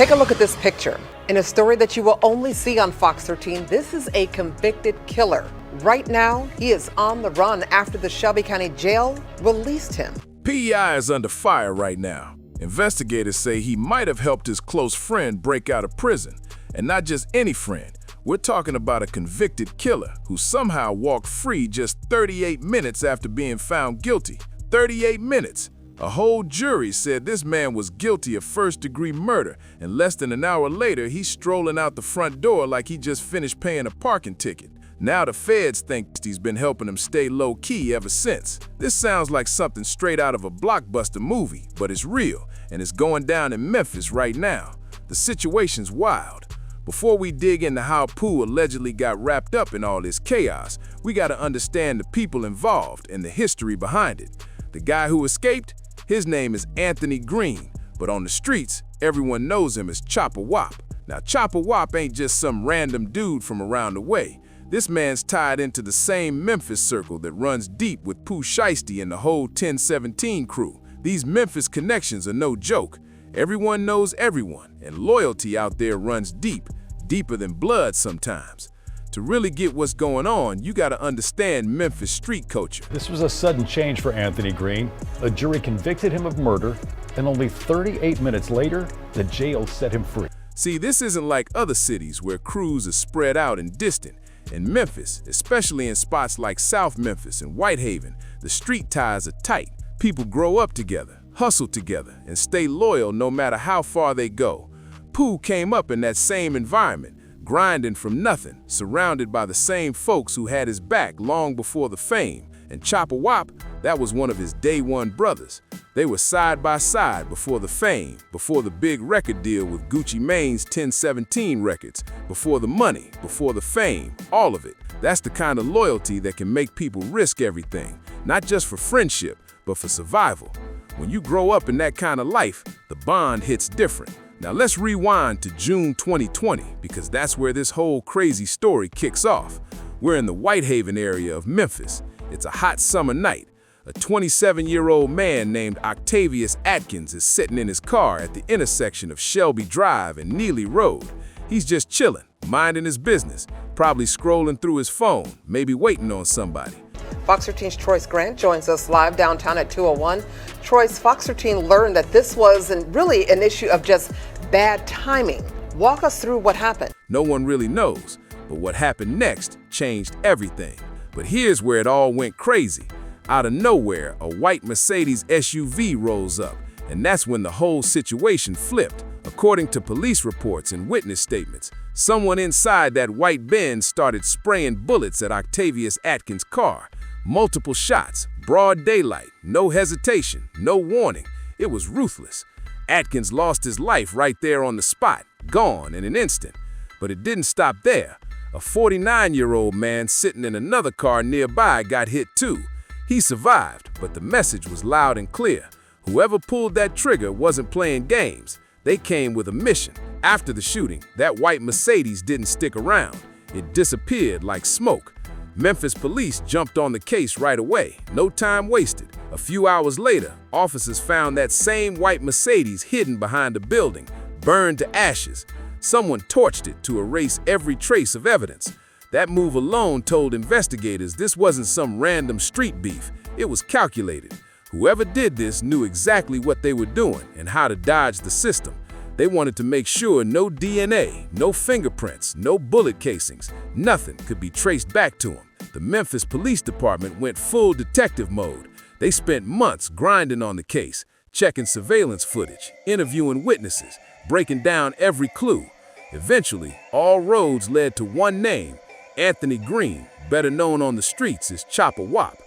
Take a look at this picture. In a story that you will only see on Fox 13, this is a convicted killer. Right now, he is on the run after the Shelby County Jail released him. PEI is under fire right now. Investigators say he might have helped his close friend break out of prison. And not just any friend. We're talking about a convicted killer who somehow walked free just 38 minutes after being found guilty. 38 minutes! A whole jury said this man was guilty of first-degree murder, and less than an hour later, he's strolling out the front door like he just finished paying a parking ticket. Now the feds think he's been helping him stay low-key ever since. This sounds like something straight out of a blockbuster movie, but it's real, and it's going down in Memphis right now. The situation's wild. Before we dig into how Pooh allegedly got wrapped up in all this chaos, we gotta understand the people involved and the history behind it. The guy who escaped? His name is Anthony Green, but on the streets, everyone knows him as Chopper Wop. Now, Chopper Wop ain't just some random dude from around the way. This man's tied into the same Memphis circle that runs deep with Pooh Shiesty and the whole 1017 crew. These Memphis connections are no joke. Everyone knows everyone, and loyalty out there runs deep, deeper than blood sometimes. To really get what's going on, you gotta understand Memphis street culture. This was a sudden change for Anthony Green. A jury convicted him of murder, and only 38 minutes later, the jail set him free. See, this isn't like other cities where crews are spread out and distant. In Memphis, especially in spots like South Memphis and Whitehaven, the street ties are tight. People grow up together, hustle together, and stay loyal no matter how far they go. Pooh came up in that same environment, grinding from nothing, surrounded by the same folks who had his back long before the fame. And Chopper Wop, that was one of his day one brothers. They were side by side before the fame, before the big record deal with Gucci Mane's 1017 records, before the money, before the fame, all of it. That's the kind of loyalty that can make people risk everything, not just for friendship, but for survival. When you grow up in that kind of life, the bond hits different. Now let's rewind to June 2020, because that's where this whole crazy story kicks off. We're in the Whitehaven area of Memphis. It's a hot summer night. A 27-year-old man named Octavius Atkins is sitting in his car at the intersection of Shelby Drive and Neely Road. He's just chilling, minding his business, probably scrolling through his phone, maybe waiting on somebody. Fox 13's Troyce Grant joins us live downtown at 201. Troyce, Fox 13 learned that this wasn't really an issue of just bad timing. Walk us through what happened. No one really knows, but what happened next changed everything. But here's where it all went crazy. Out of nowhere, a white Mercedes SUV rolls up, and that's when the whole situation flipped. According to police reports and witness statements, someone inside that white Benz started spraying bullets at Octavius Atkins' car. Multiple shots, broad daylight, no hesitation, no warning. It was ruthless. Atkins lost his life right there on the spot, gone in an instant. But it didn't stop there. A 49-year-old man sitting in another car nearby got hit too. He survived, but the message was loud and clear. Whoever pulled that trigger wasn't playing games. They came with a mission. After the shooting, that white Mercedes didn't stick around. It disappeared like smoke. Memphis police jumped on the case right away, no time wasted. A few hours later, officers found that same white Mercedes hidden behind a building, burned to ashes. Someone torched it to erase every trace of evidence. That move alone told investigators this wasn't some random street beef. It was calculated. Whoever did this knew exactly what they were doing and how to dodge the system. They wanted to make sure no DNA, no fingerprints, no bullet casings, nothing could be traced back to him. The Memphis Police Department went full detective mode. They spent months grinding on the case, checking surveillance footage, interviewing witnesses, breaking down every clue. Eventually, all roads led to one name, Anthony Green, better known on the streets as Chopper Wop.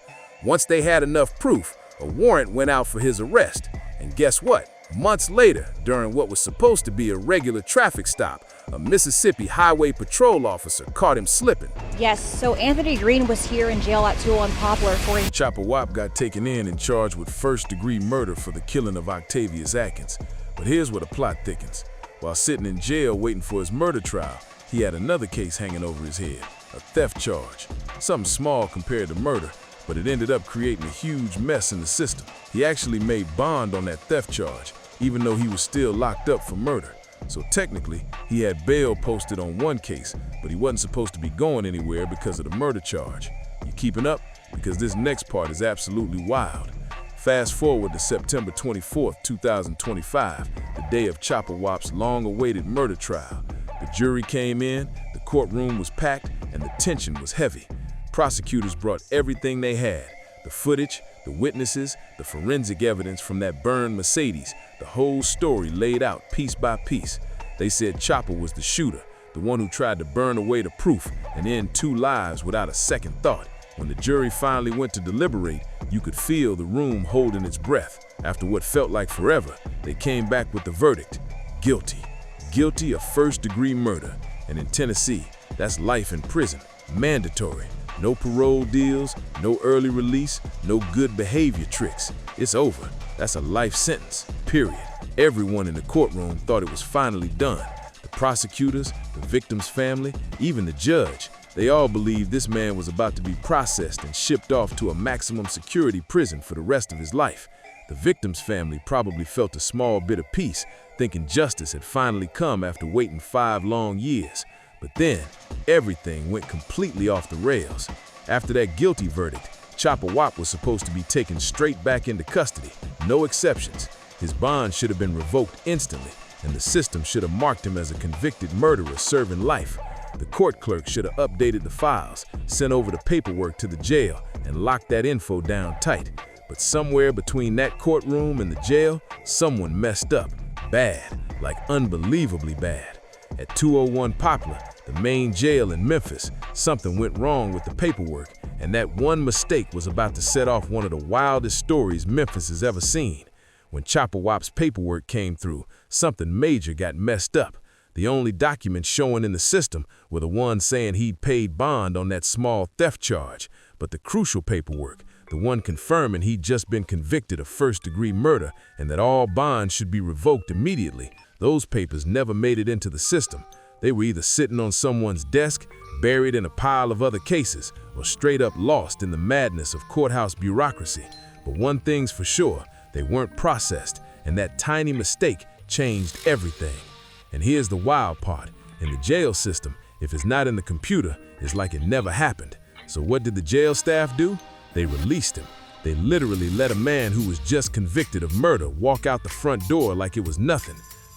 Once they had enough proof, a warrant went out for his arrest. And guess what? Months later, during what was supposed to be a regular traffic stop, a Mississippi Highway Patrol officer caught him slipping. Yes, so Anthony Green was here in jail at 201 Poplar for a... Chopper Wop got taken in and charged with first-degree murder for the killing of Octavius Atkins. But here's where the plot thickens. While sitting in jail waiting for his murder trial, he had another case hanging over his head, a theft charge. Something small compared to murder, but it ended up creating a huge mess in the system. He actually made bond on that theft charge, even though he was still locked up for murder. So technically, he had bail posted on one case, but he wasn't supposed to be going anywhere because of the murder charge. You keeping up? Because this next part is absolutely wild. Fast forward to September 24th, 2025, the day of Chopper Wop's long-awaited murder trial. The jury came in, the courtroom was packed, and the tension was heavy. Prosecutors brought everything they had: the footage, the witnesses, the forensic evidence from that burned Mercedes, the whole story laid out piece by piece. They said Chopper was the shooter, the one who tried to burn away the proof and end 2 lives without a second thought. When the jury finally went to deliberate, you could feel the room holding its breath. After what felt like forever, they came back with the verdict: guilty. Guilty of first-degree murder. And in Tennessee, that's life in prison, mandatory. No parole deals, no early release, no good behavior tricks. It's over. That's a life sentence, period. Everyone in the courtroom thought it was finally done. The prosecutors, the victim's family, even the judge. They all believed this man was about to be processed and shipped off to a maximum security prison for the rest of his life. The victim's family probably felt a small bit of peace, thinking justice had finally come after waiting 5 long years. But then, everything went completely off the rails. After that guilty verdict, Chopper Wop was supposed to be taken straight back into custody, no exceptions. His bond should have been revoked instantly, and the system should have marked him as a convicted murderer serving life. The court clerk should have updated the files, sent over the paperwork to the jail, and locked that info down tight. But somewhere between that courtroom and the jail, someone messed up. Bad, like unbelievably bad. At 201 Poplar, the main jail in Memphis, something went wrong with the paperwork, and that one mistake was about to set off one of the wildest stories Memphis has ever seen. When Chopper Wop's paperwork came through, something major got messed up. The only documents showing in the system were the ones saying he'd paid bond on that small theft charge. But the crucial paperwork, the one confirming he'd just been convicted of first-degree murder and that all bonds should be revoked immediately, those papers never made it into the system. They were either sitting on someone's desk, buried in a pile of other cases, or straight up lost in the madness of courthouse bureaucracy. But one thing's for sure, they weren't processed, and that tiny mistake changed everything. And here's the wild part. In the jail system, if it's not in the computer, it's like it never happened. So what did the jail staff do? They released him. They literally let a man who was just convicted of murder walk out the front door like it was nothing.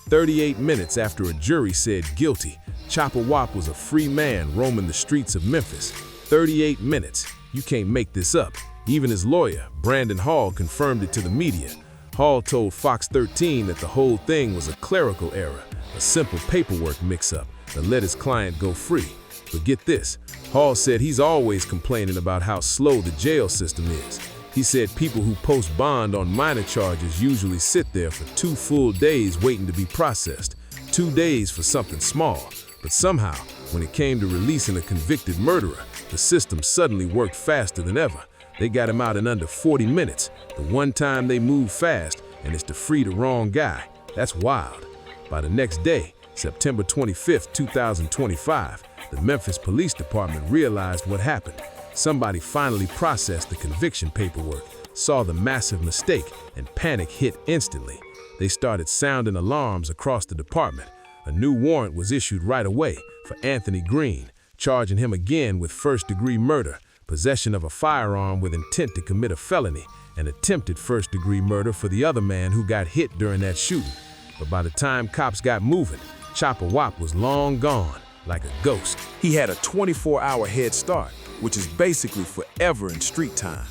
38 minutes after a jury said guilty, Chopper Wop was a free man roaming the streets of Memphis. 38 minutes. You can't make this up. Even his lawyer, Brandon Hall, confirmed it to the media. Hall told Fox 13 that the whole thing was a clerical error, a simple paperwork mix-up that let his client go free. But get this, Hall said he's always complaining about how slow the jail system is. He said people who post bond on minor charges usually sit there for 2 full days waiting to be processed. 2 days for something small. But somehow, when it came to releasing a convicted murderer, the system suddenly worked faster than ever. They got him out in under 40 minutes, the one time they move fast, and it's to free the wrong guy. That's wild. By the next day, September 25th, 2025, the Memphis Police Department realized what happened. Somebody finally processed the conviction paperwork, saw the massive mistake, and panic hit instantly. They started sounding alarms across the department. A new warrant was issued right away for Anthony Green, charging him again with first-degree murder, possession of a firearm with intent to commit a felony, and attempted first-degree murder for the other man who got hit during that shooting. But by the time cops got moving, Chopper Wop was long gone, like a ghost. He had a 24-hour head start, which is basically forever in street time.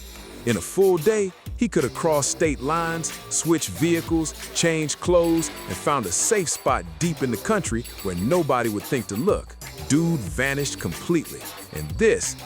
In a full day, he could have crossed state lines, switched vehicles, changed clothes, and found a safe spot deep in the country where nobody would think to look. Dude vanished completely. And this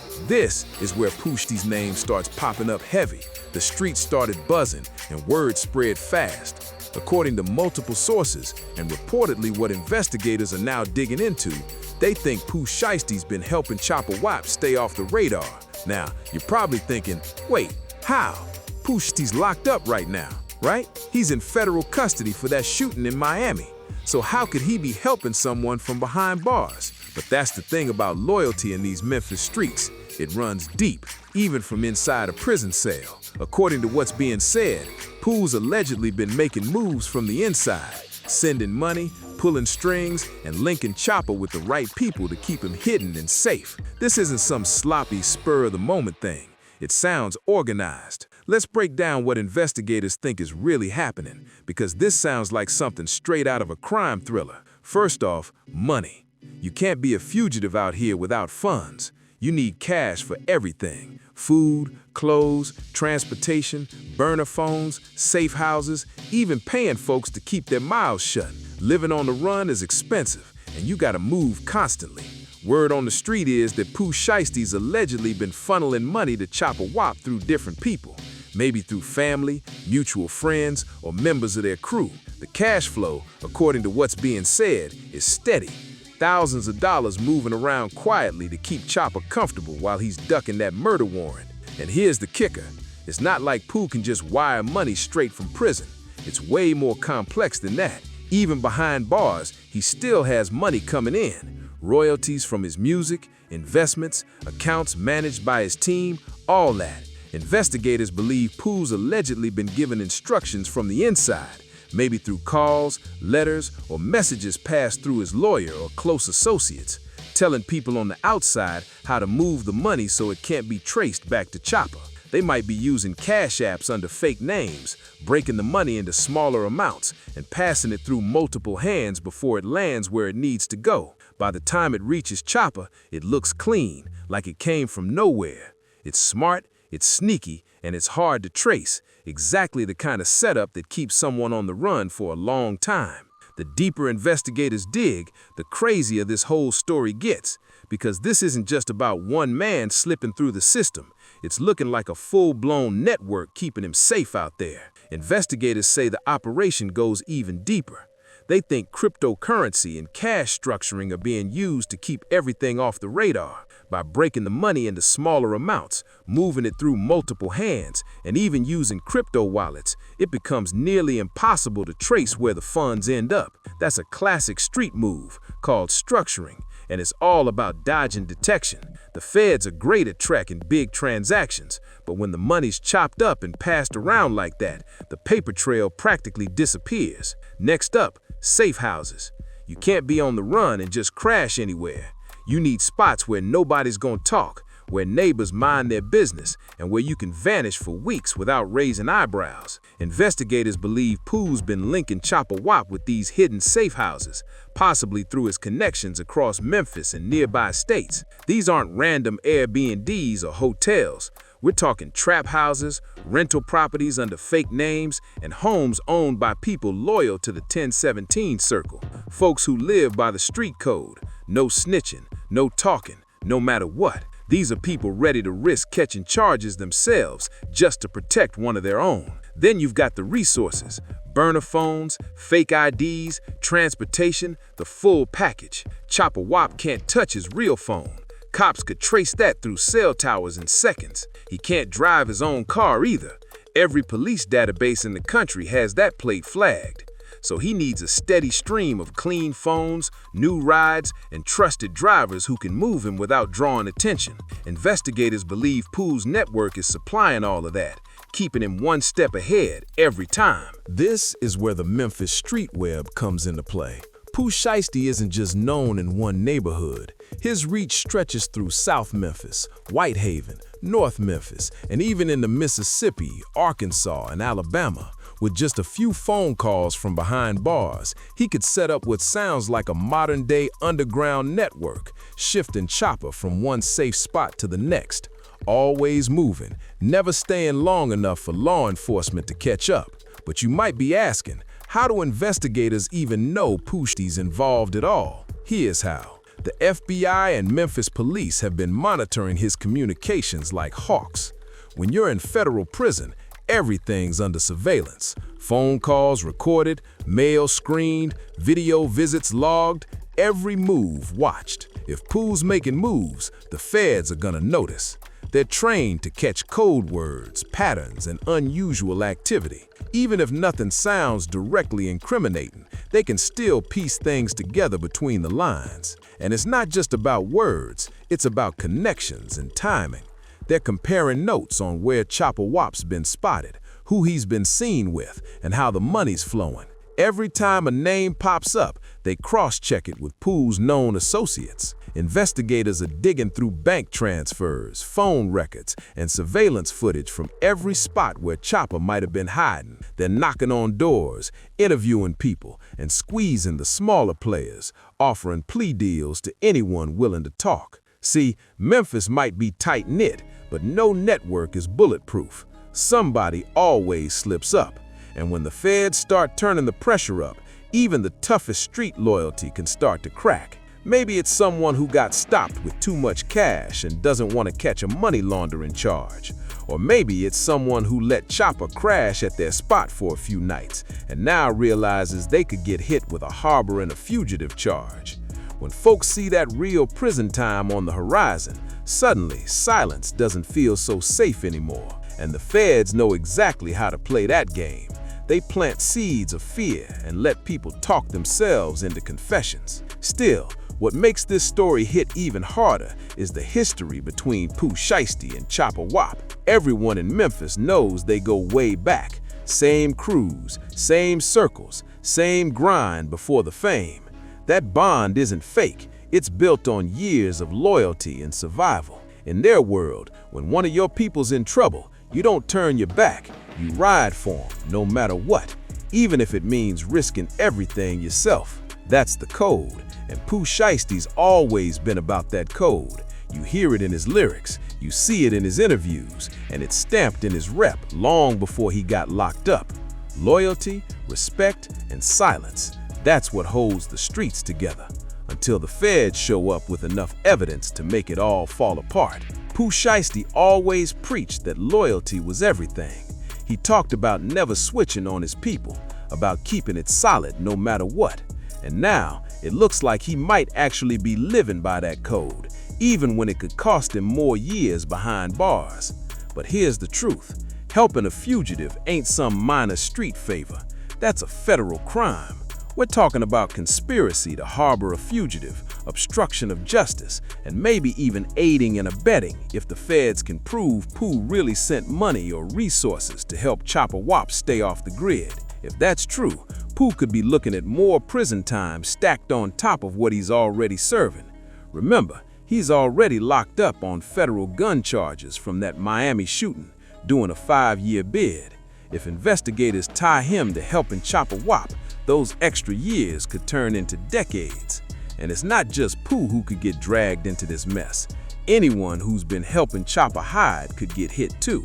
is where Pooh Shiesty's name starts popping up heavy. The streets started buzzing, and word spread fast. According to multiple sources, and reportedly what investigators are now digging into, they think Pooh Shiesty's been helping Chopper Wop stay off the radar. Now, you're probably thinking, wait, how? Pooh Shiesty's locked up right now, right? He's in federal custody for that shooting in Miami. So how could he be helping someone from behind bars? But that's the thing about loyalty in these Memphis streets. It runs deep, even from inside a prison cell. According to what's being said, Pooh's allegedly been making moves from the inside, sending money, pulling strings, and linking Chopper with the right people to keep him hidden and safe. This isn't some sloppy, spur-of-the-moment thing. It sounds organized. Let's break down what investigators think is really happening, because this sounds like something straight out of a crime thriller. First off, money. You can't be a fugitive out here without funds. You need cash for everything. Food, clothes, transportation, burner phones, safe houses, even paying folks to keep their mouths shut. Living on the run is expensive, and you gotta move constantly. Word on the street is that Pooh Shiesty's allegedly been funneling money to Chopper Wop through different people, maybe through family, mutual friends, or members of their crew. The cash flow, according to what's being said, is steady. Thousands of dollars moving around quietly to keep Chopper comfortable while he's ducking that murder warrant. And here's the kicker. It's not like Pooh can just wire money straight from prison. It's way more complex than that. Even behind bars, he still has money coming in. Royalties from his music, investments, accounts managed by his team, all that. Investigators believe Pooh's allegedly been given instructions from the inside, maybe through calls, letters, or messages passed through his lawyer or close associates, telling people on the outside how to move the money so it can't be traced back to Chopper. They might be using cash apps under fake names, breaking the money into smaller amounts, and passing it through multiple hands before it lands where it needs to go. By the time it reaches Chopper, it looks clean, like it came from nowhere. It's smart, it's sneaky, and it's hard to trace. Exactly the kind of setup that keeps someone on the run for a long time. The deeper investigators dig, the crazier this whole story gets, because this isn't just about one man slipping through the system. It's looking like a full-blown network keeping him safe out there. Investigators say the operation goes even deeper. They think cryptocurrency and cash structuring are being used to keep everything off the radar. By breaking the money into smaller amounts, moving it through multiple hands, and even using crypto wallets, it becomes nearly impossible to trace where the funds end up. That's a classic street move called structuring, and it's all about dodging detection. The feds are great at tracking big transactions, but when the money's chopped up and passed around like that, the paper trail practically disappears. Next up, safe houses. You can't be on the run and just crash anywhere. You need spots where nobody's gonna talk, where neighbors mind their business, and where you can vanish for weeks without raising eyebrows. Investigators believe Pooh's been linking Chopper Wop with these hidden safe houses, possibly through his connections across Memphis and nearby states. These aren't random Airbnbs or hotels. We're talking trap houses, rental properties under fake names, and homes owned by people loyal to the 1017 circle. Folks who live by the street code. No snitching, no talking, no matter what. These are people ready to risk catching charges themselves just to protect one of their own. Then you've got the resources, burner phones, fake IDs, transportation, the full package. Chopper Wop can't touch his real phone. Cops could trace that through cell towers in seconds. He can't drive his own car either. Every police database in the country has that plate flagged. So he needs a steady stream of clean phones, new rides, and trusted drivers who can move him without drawing attention. Investigators believe Pooh's network is supplying all of that, keeping him one step ahead every time. This is where the Memphis street web comes into play. Pooh Shiesty isn't just known in one neighborhood. His reach stretches through South Memphis, Whitehaven, North Memphis, and even into Mississippi, Arkansas, and Alabama. With just a few phone calls from behind bars, he could set up what sounds like a modern-day underground network, shifting Chopper from one safe spot to the next. Always moving, never staying long enough for law enforcement to catch up. But you might be asking, how do investigators even know Pooh Shiesty's involved at all? Here's how. The FBI and Memphis police have been monitoring his communications like hawks. When you're in federal prison, everything's under surveillance. Phone calls recorded, mail screened, video visits logged, every move watched. If Pooh's making moves, the feds are gonna notice. They're trained to catch code words, patterns, and unusual activity. Even if nothing sounds directly incriminating, they can still piece things together between the lines. And it's not just about words, it's about connections and timing. They're comparing notes on where Chopper Wop's been spotted, who he's been seen with, and how the money's flowing. Every time a name pops up, they cross-check it with Pooh's known associates. Investigators are digging through bank transfers, phone records, and surveillance footage from every spot where Chopper might have been hiding. They're knocking on doors, interviewing people, and squeezing the smaller players, offering plea deals to anyone willing to talk. See, Memphis might be tight-knit, but no network is bulletproof. Somebody always slips up. And when the feds start turning the pressure up, even the toughest street loyalty can start to crack. Maybe it's someone who got stopped with too much cash and doesn't want to catch a money laundering charge. Or maybe it's someone who let Chopper crash at their spot for a few nights and now realizes they could get hit with a harbor and a fugitive charge. When folks see that real prison time on the horizon, suddenly silence doesn't feel so safe anymore. And the feds know exactly how to play that game. They plant seeds of fear and let people talk themselves into confessions. Still, what makes this story hit even harder is the history between Pooh Shiesty and Chopper Wop. Everyone in Memphis knows they go way back. Same crews, same circles, same grind before the fame. That bond isn't fake. It's built on years of loyalty and survival. In their world, when one of your people's in trouble, you don't turn your back. You ride for them, no matter what, even if it means risking everything yourself. That's the code, and Pooh Shiesty's always been about that code. You hear it in his lyrics, you see it in his interviews, and it's stamped in his rep long before he got locked up. Loyalty, respect, and silence. That's what holds the streets together, until the feds show up with enough evidence to make it all fall apart. Pooh Shiesty always preached that loyalty was everything. He talked about never switching on his people, about keeping it solid no matter what. And now, it looks like he might actually be living by that code, even when it could cost him more years behind bars. But here's the truth. Helping a fugitive ain't some minor street favor. That's a federal crime. We're talking about conspiracy to harbor a fugitive, obstruction of justice, and maybe even aiding and abetting if the feds can prove Pooh really sent money or resources to help Chopper Wop stay off the grid. If that's true, Pooh could be looking at more prison time stacked on top of what he's already serving. Remember, he's already locked up on federal gun charges from that Miami shooting, doing a 5-year bid. If investigators tie him to helping Chopper Wop, those extra years could turn into decades. And it's not just Pooh who could get dragged into this mess. Anyone who's been helping Chopper hide could get hit too.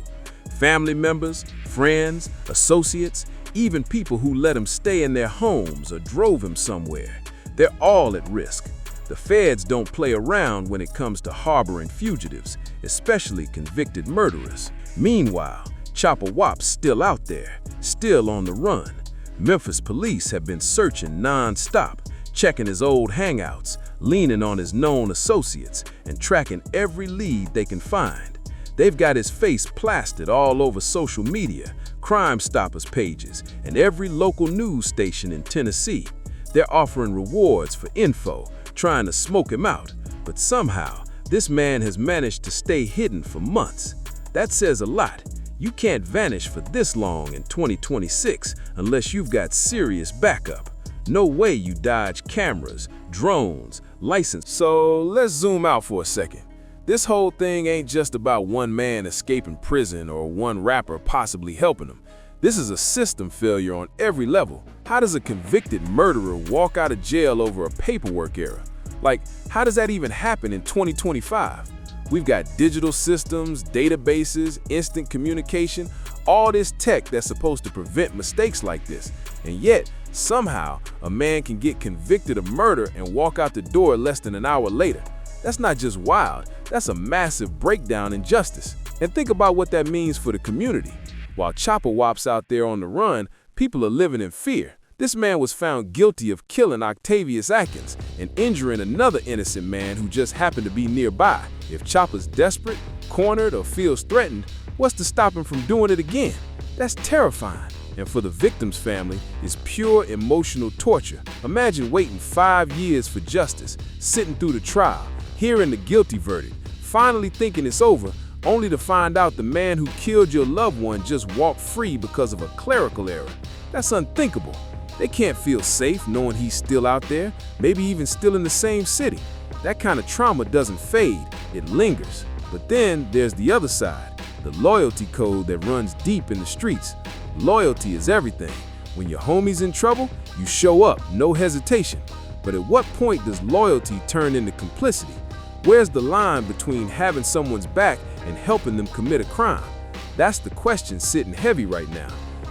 Family members, friends, associates, even people who let him stay in their homes or drove him somewhere. They're all at risk. The feds don't play around when it comes to harboring fugitives, especially convicted murderers. Meanwhile, Chopper Wop's still out there, still on the run. Memphis police have been searching non-stop, checking his old hangouts, leaning on his known associates, and tracking every lead they can find. They've got his face plastered all over social media, Crime Stoppers pages, and every local news station in Tennessee. They're offering rewards for info, trying to smoke him out, but somehow, this man has managed to stay hidden for months. That says a lot. You can't vanish for this long in 2026 unless you've got serious backup. No way you dodge cameras, drones, license. So let's zoom out for a second. This whole thing ain't just about one man escaping prison or one rapper possibly helping him. This is a system failure on every level. How does a convicted murderer walk out of jail over a paperwork error? Like, how does that even happen in 2025? We've got digital systems, databases, instant communication, all this tech that's supposed to prevent mistakes like this. And yet, somehow, a man can get convicted of murder and walk out the door less than an hour later. That's not just wild, that's a massive breakdown in justice. And think about what that means for the community. While Chopper Wop's out there on the run, people are living in fear. This man was found guilty of killing Octavius Atkins and injuring another innocent man who just happened to be nearby. If Chopper's desperate, cornered, or feels threatened, what's to stop him from doing it again? That's terrifying. And for the victim's family, it's pure emotional torture. Imagine waiting 5 years for justice, sitting through the trial, hearing the guilty verdict, finally thinking it's over, only to find out the man who killed your loved one just walked free because of a clerical error. That's unthinkable. They can't feel safe knowing he's still out there, maybe even still in the same city. That kind of trauma doesn't fade, it lingers. But then there's the other side, the loyalty code that runs deep in the streets. Loyalty is everything. When your homie's in trouble, you show up, no hesitation. But at what point does loyalty turn into complicity? Where's the line between having someone's back and helping them commit a crime? That's the question sitting heavy right now.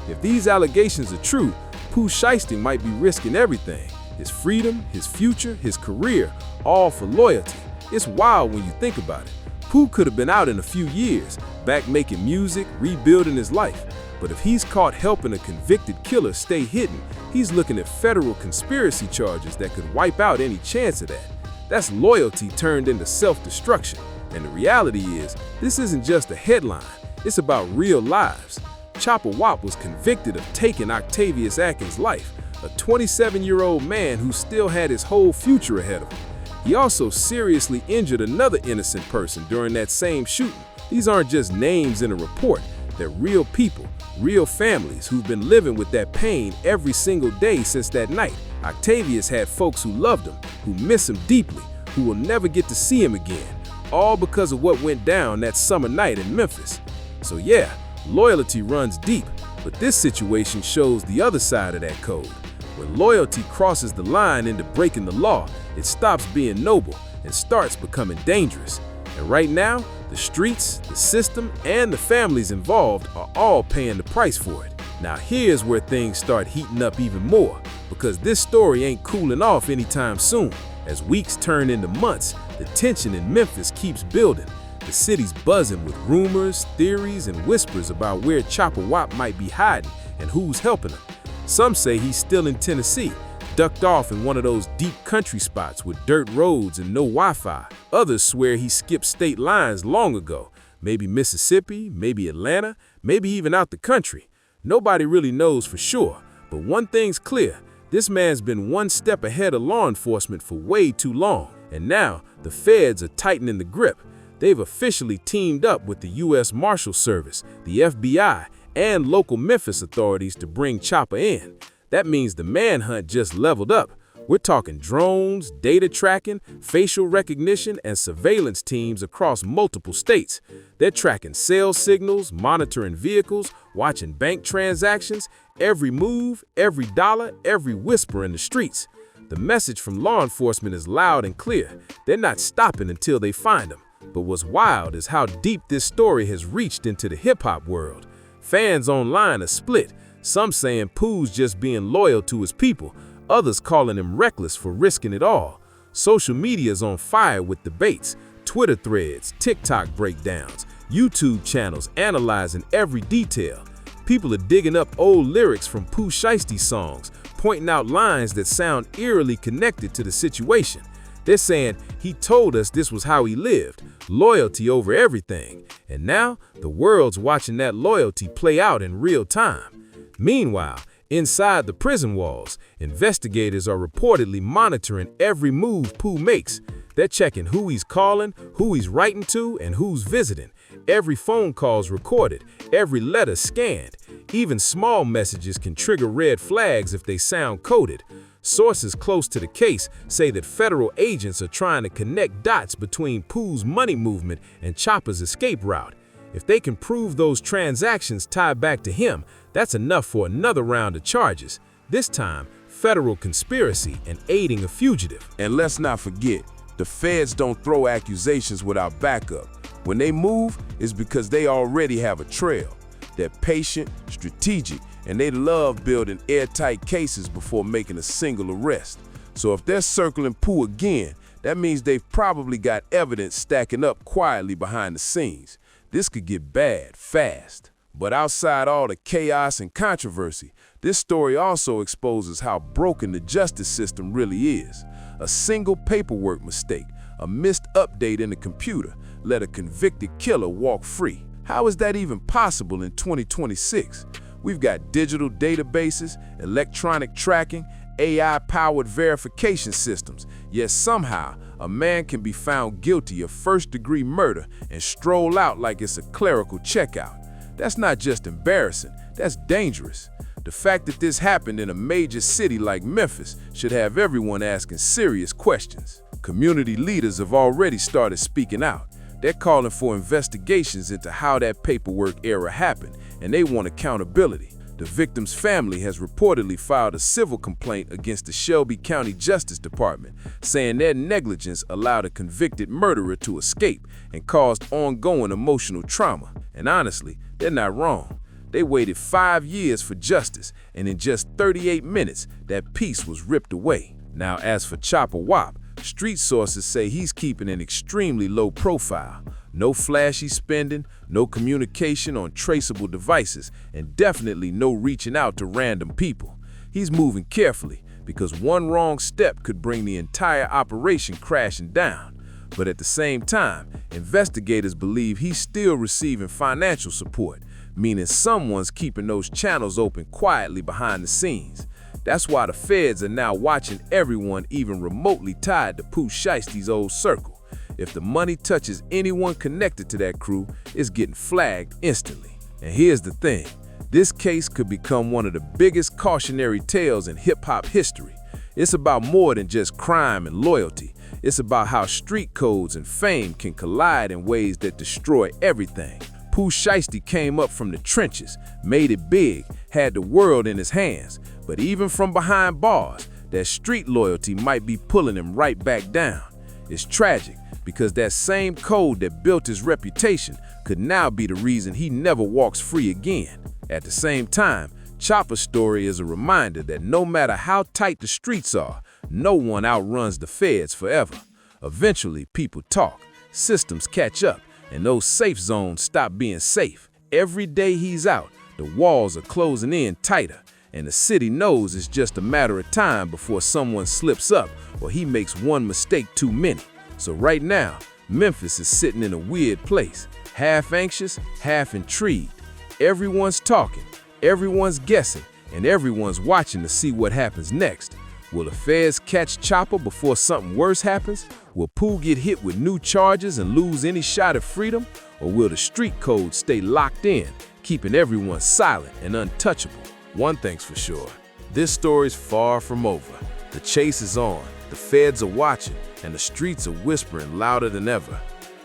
If these allegations are true, Pooh Shiesty might be risking everything. His freedom, his future, his career, all for loyalty. It's wild when you think about it. Pooh could have been out in a few years, back making music, rebuilding his life. But if he's caught helping a convicted killer stay hidden, he's looking at federal conspiracy charges that could wipe out any chance of that. That's loyalty turned into self-destruction. And the reality is, this isn't just a headline, it's about real lives. Chopper Wop was convicted of taking Octavius Atkins' life, a 27-year-old man who still had his whole future ahead of him. He also seriously injured another innocent person during that same shooting. These aren't just names in a report, they're real people, real families who've been living with that pain every single day since that night. Octavius had folks who loved him, who miss him deeply, who will never get to see him again, all because of what went down that summer night in Memphis. So yeah, loyalty runs deep, but this situation shows the other side of that code. When loyalty crosses the line into breaking the law, it stops being noble and starts becoming dangerous. And right now, the streets, the system, and the families involved are all paying the price for it. Now here's where things start heating up even more, because this story ain't cooling off anytime soon. As weeks turn into months, the tension in Memphis keeps building. The city's buzzing with rumors, theories, and whispers about where Chopper Wop might be hiding and who's helping him. Some say he's still in Tennessee, ducked off in one of those deep country spots with dirt roads and no Wi-Fi. Others swear he skipped state lines long ago, maybe Mississippi, maybe Atlanta, maybe even out the country. Nobody really knows for sure, but one thing's clear, this man's been one step ahead of law enforcement for way too long, and now the feds are tightening the grip. They've officially teamed up with the U.S. Marshal Service, the FBI, and local Memphis authorities to bring Chopper in. That means the manhunt just leveled up. We're talking drones, data tracking, facial recognition, and surveillance teams across multiple states. They're tracking sales signals, monitoring vehicles, watching bank transactions, every move, every dollar, every whisper in the streets. The message from law enforcement is loud and clear. They're not stopping until they find him. But what's wild is how deep this story has reached into the hip-hop world. Fans online are split, some saying Pooh's just being loyal to his people, others calling him reckless for risking it all. Social media's on fire with debates, Twitter threads, TikTok breakdowns, YouTube channels analyzing every detail. People are digging up old lyrics from Pooh Shiesty songs, pointing out lines that sound eerily connected to the situation. They're saying he told us this was how he lived, loyalty over everything. And now the world's watching that loyalty play out in real time. Meanwhile, inside the prison walls, investigators are reportedly monitoring every move Pooh makes. They're checking who he's calling, who he's writing to, and who's visiting. Every phone call's recorded, every letter scanned. Even small messages can trigger red flags if they sound coded. Sources close to the case say that federal agents are trying to connect dots between Pooh's money movement and Chopper's escape route. If they can prove those transactions tie back to him, that's enough for another round of charges. This time, federal conspiracy and aiding a fugitive. And let's not forget, the feds don't throw accusations without backup. When they move, it's because they already have a trail. They're patient, strategic, and they love building airtight cases before making a single arrest. So if they're circling Pooh again, that means they've probably got evidence stacking up quietly behind the scenes. This could get bad fast. But outside all the chaos and controversy, this story also exposes how broken the justice system really is. A single paperwork mistake, a missed update in the computer, let a convicted killer walk free. How is that even possible in 2026? We've got digital databases, electronic tracking, AI-powered verification systems, yet somehow a man can be found guilty of first-degree murder and stroll out like it's a clerical checkout. That's not just embarrassing, that's dangerous. The fact that this happened in a major city like Memphis should have everyone asking serious questions. Community leaders have already started speaking out. They're calling for investigations into how that paperwork error happened, and they want accountability. The victim's family has reportedly filed a civil complaint against the Shelby County Justice Department, saying their negligence allowed a convicted murderer to escape and caused ongoing emotional trauma. And honestly, they're not wrong. They waited 5 years for justice, and in just 38 minutes, that peace was ripped away. Now, as for Chopper Wop, street sources say he's keeping an extremely low profile. No flashy spending, no communication on traceable devices, and definitely no reaching out to random people. He's moving carefully because one wrong step could bring the entire operation crashing down. But at the same time, investigators believe he's still receiving financial support, meaning someone's keeping those channels open quietly behind the scenes. That's why the feds are now watching everyone even remotely tied to Pooh Shiesty's old circle. If the money touches anyone connected to that crew, it's getting flagged instantly. And here's the thing, this case could become one of the biggest cautionary tales in hip-hop history. It's about more than just crime and loyalty. It's about how street codes and fame can collide in ways that destroy everything. Pooh Shiesty came up from the trenches, made it big, had the world in his hands. But even from behind bars, that street loyalty might be pulling him right back down. It's tragic because that same code that built his reputation could now be the reason he never walks free again. At the same time, Chopper's story is a reminder that no matter how tight the streets are, no one outruns the feds forever. Eventually, people talk, systems catch up, and those safe zones stop being safe. Every day he's out, the walls are closing in tighter, and the city knows it's just a matter of time before someone slips up or he makes one mistake too many. So right now, Memphis is sitting in a weird place, half anxious, half intrigued. Everyone's talking, everyone's guessing, and everyone's watching to see what happens next. Will the feds catch Chopper before something worse happens? Will Pooh get hit with new charges and lose any shot at freedom? Or will the street code stay locked in, keeping everyone silent and untouchable? One thing's for sure, this story's far from over. The chase is on, the feds are watching, and the streets are whispering louder than ever.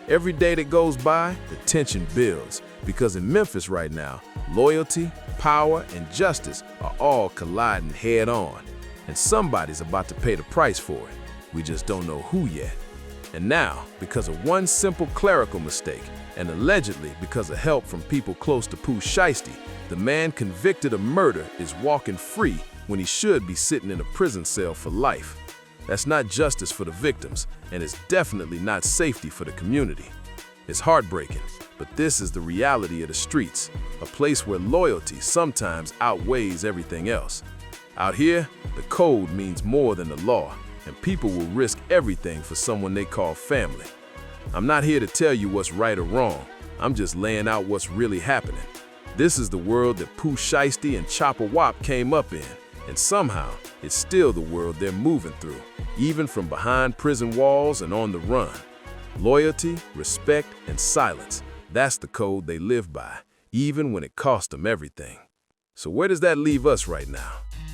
Every day that goes by, the tension builds, because in Memphis right now, loyalty, power, and justice are all colliding head on. And somebody's about to pay the price for it. We just don't know who yet. And now, because of one simple clerical mistake, and allegedly because of help from people close to Pooh Shiesty, the man convicted of murder is walking free when he should be sitting in a prison cell for life. That's not justice for the victims, and it's definitely not safety for the community. It's heartbreaking, but this is the reality of the streets, a place where loyalty sometimes outweighs everything else. Out here, the code means more than the law, and people will risk everything for someone they call family. I'm not here to tell you what's right or wrong, I'm just laying out what's really happening. This is the world that Pooh Shiesty and Chopper Wop came up in, and somehow, it's still the world they're moving through, even from behind prison walls and on the run. Loyalty, respect, and silence, that's the code they live by, even when it cost them everything. So where does that leave us right now?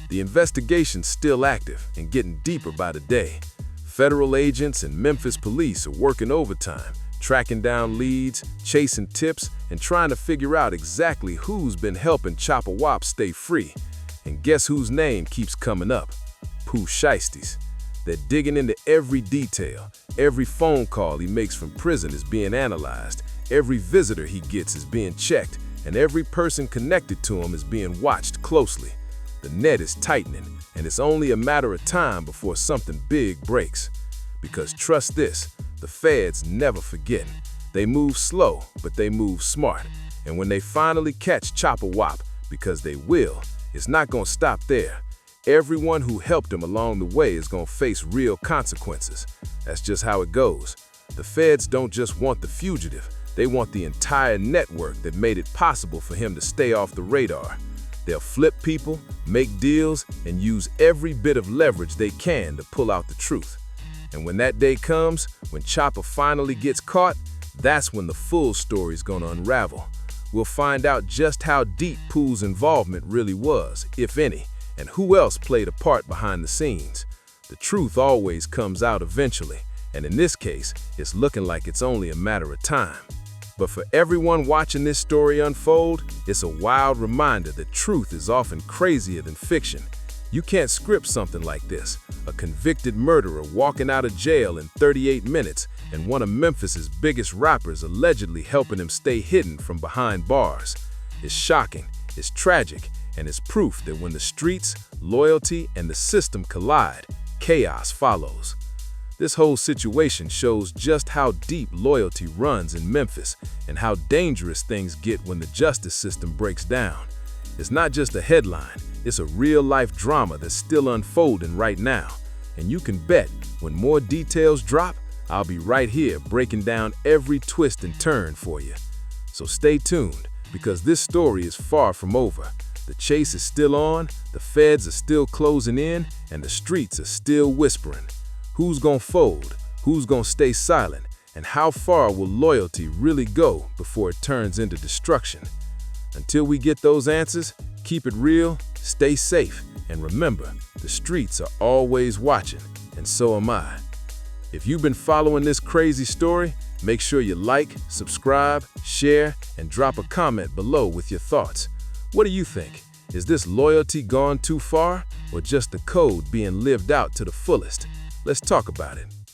The investigation's still active and getting deeper by the day. Federal agents and Memphis police are working overtime, tracking down leads, chasing tips, and trying to figure out exactly who's been helping Chopper Wop stay free. And guess whose name keeps coming up? Pooh Shiesty's. They're digging into every detail. Every phone call he makes from prison is being analyzed. Every visitor he gets is being checked, and every person connected to him is being watched closely. The net is tightening, and it's only a matter of time before something big breaks. Because trust this, the feds never forget. They move slow, but they move smart. And when they finally catch Chopper Wop, because they will, it's not gonna stop there. Everyone who helped him along the way is gonna face real consequences. That's just how it goes. The feds don't just want the fugitive, they want the entire network that made it possible for him to stay off the radar. They'll flip people, make deals, and use every bit of leverage they can to pull out the truth. And when that day comes, when Chopper finally gets caught, that's when the full story's gonna unravel. we'll find out just how deep Pooh's involvement really was, if any, and who else played a part behind the scenes. The truth always comes out eventually, and in this case, it's looking like it's only a matter of time. But for everyone watching this story unfold, it's a wild reminder that truth is often crazier than fiction. You can't script something like this, a convicted murderer walking out of jail in 38 minutes and one of Memphis's biggest rappers allegedly helping him stay hidden from behind bars. It's shocking, it's tragic, and it's proof that when the streets, loyalty, and the system collide, chaos follows. This whole situation shows just how deep loyalty runs in Memphis and how dangerous things get when the justice system breaks down. It's not just a headline, it's a real-life drama that's still unfolding right now. And you can bet, when more details drop, I'll be right here breaking down every twist and turn for you. So stay tuned, because this story is far from over. The chase is still on, the feds are still closing in, and the streets are still whispering. Who's gonna fold? Who's gonna stay silent? And how far will loyalty really go before it turns into destruction? Until we get those answers, keep it real, stay safe, and remember, the streets are always watching, and so am I. If you've been following this crazy story, make sure you like, subscribe, share, and drop a comment below with your thoughts. What do you think? Is this loyalty gone too far, or just the code being lived out to the fullest? Let's talk about it.